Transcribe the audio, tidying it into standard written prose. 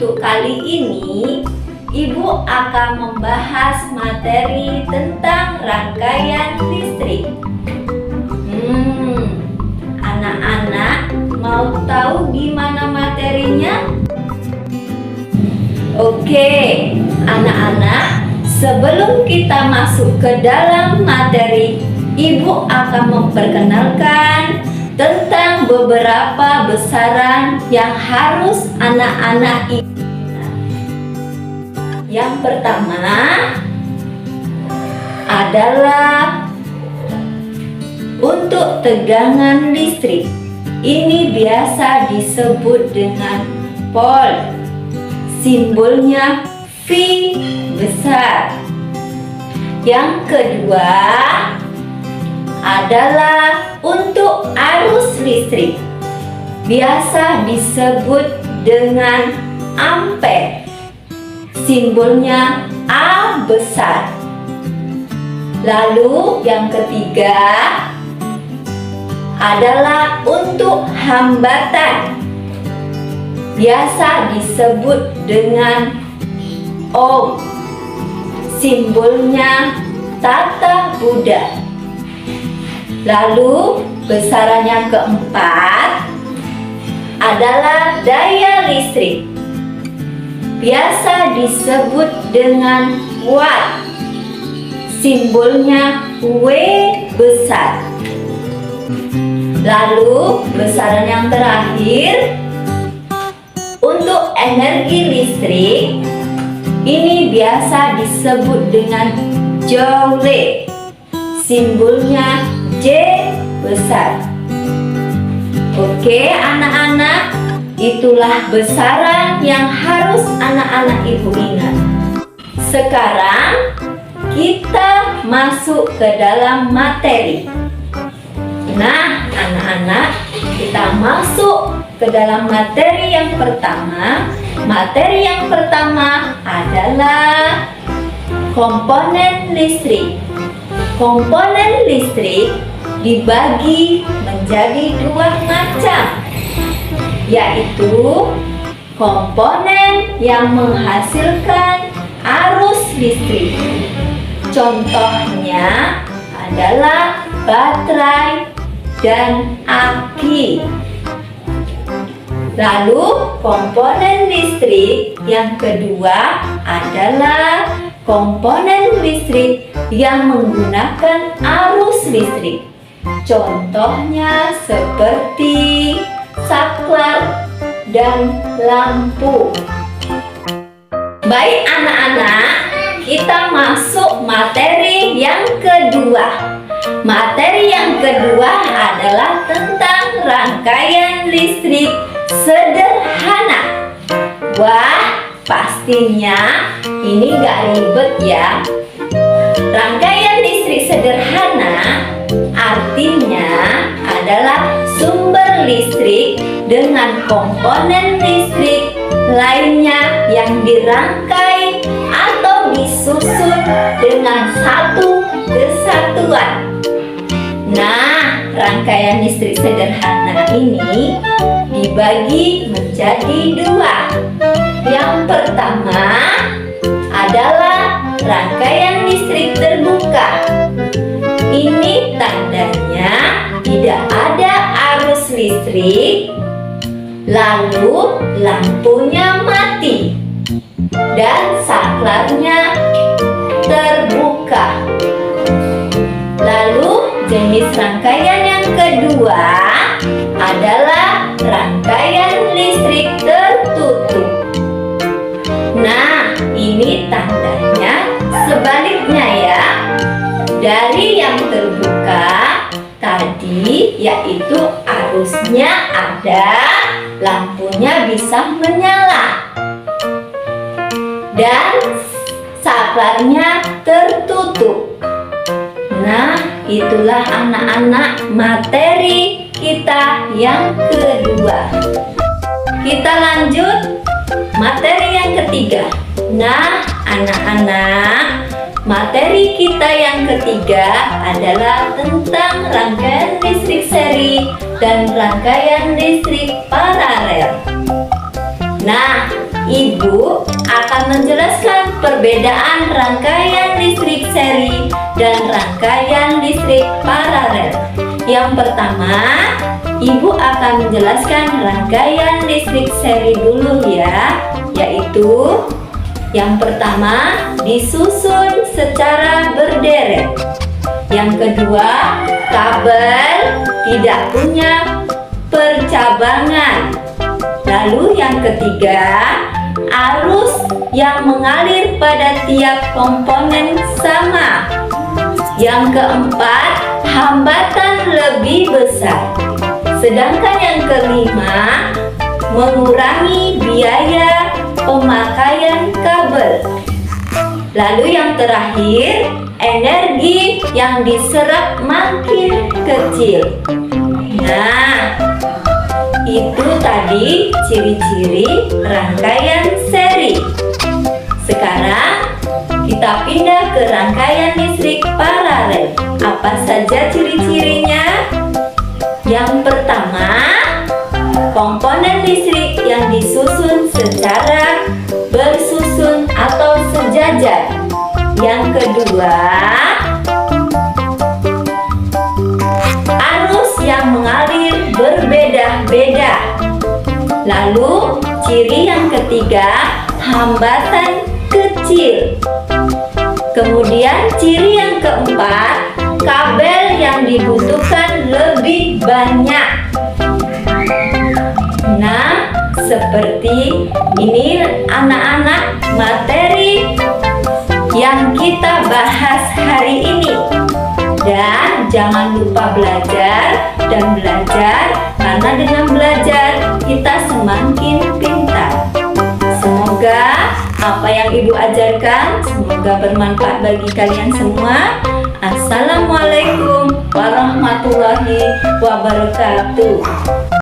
untuk kali ini, Ibu akan membahas materi tentang rangkaian listrik. Anak-anak mau tahu gimana materinya? Oke, anak-anak, sebelum kita masuk ke dalam materi, Ibu akan memperkenalkan tentang beberapa besaran yang harus anak-anak ingat. Yang pertama adalah untuk tegangan listrik. Ini biasa disebut dengan volt. Simbolnya V besar. Yang kedua adalah untuk arus listrik. Biasa disebut dengan ampere. Simbolnya A besar. Lalu yang ketiga adalah untuk hambatan. Biasa disebut dengan ohm. Simbolnya tata Buddha. Lalu besaran yang keempat adalah daya listrik. Biasa disebut dengan watt. Simbolnya W besar. Lalu besaran yang terakhir untuk energi listrik. Ini biasa disebut dengan joule. Simbolnya J besar. Oke anak-anak, itulah besaran yang harus anak-anak Ibu ingat. Sekarang kita masuk ke dalam materi. Nah anak-anak, kita masuk ke dalam materi yang pertama. Materi yang pertama adalah komponen listrik. Komponen listrik dibagi menjadi dua macam, yaitu komponen yang menghasilkan arus listrik. Contohnya adalah baterai dan aki. Lalu komponen listrik yang kedua adalah komponen listrik yang menggunakan arus listrik. Contohnya seperti saklar dan lampu. Baik anak-anak, kita masuk materi yang kedua. Materi yang kedua adalah tentang rangkaian listrik sederhana. Wah, pastinya ini gak ribet ya. Rangkaian listrik sederhana artinya adalah sumber listrik dengan komponen listrik lainnya yang dirangkai atau disusun dengan satu kesatuan. Nah, rangkaian listrik sederhana ini dibagi menjadi dua. Yang pertama adalah rangkaian listrik terbuka. Ini tandanya tidak ada arus listrik, lalu lampunya mati dan saklarnya terbuka. Lalu jenis rangkaian yang kedua adalah rangkaian listrik tertutup. Nah, ini tandanya sebaliknya ya. Dari yang terbuka tadi, yaitu arusnya ada, lampunya bisa menyala, dan saklarnya tertutup. Nah, itulah anak-anak materi kita yang kedua. Kita lanjut materi yang ketiga. Nah, anak-anak, materi kita yang ketiga adalah tentang rangkaian listrik seri dan rangkaian listrik paralel. Nah, Ibu akan menjelaskan perbedaan rangkaian listrik seri dan rangkaian listrik paralel. Yang pertama, Ibu akan menjelaskan rangkaian listrik seri dulu ya, yaitu yang pertama disusun secara berderet. Yang kedua, kabel tidak punya percabangan. Lalu yang ketiga, arus yang mengalir pada tiap komponen sama. Yang keempat, hambatan lebih besar. Sedangkan yang kelima, mengurangi biaya pemakaian kabel. Lalu yang terakhir, energi yang diserap makin kecil. Nah, itu tadi ciri-ciri rangkaian seri. Sekarang kita pindah ke rangkaian listrik paralel. Apa saja ciri-cirinya? Yang pertama, komponen listrik yang disusun secara bersusun atau sejajar. Yang kedua, arus yang mengalir berbeda-beda. Lalu, ciri yang ketiga, hambatan kecil. Kemudian, ciri yang keempat, kabel yang dibutuhkan lebih banyak. Nah, seperti ini anak-anak materi yang kita bahas hari ini. Dan jangan lupa belajar dan belajar, karena dengan belajar kita semakin pintar. Semoga apa yang Ibu ajarkan semoga bermanfaat bagi kalian semua. Assalamualaikum warahmatullahi wabarakatuh.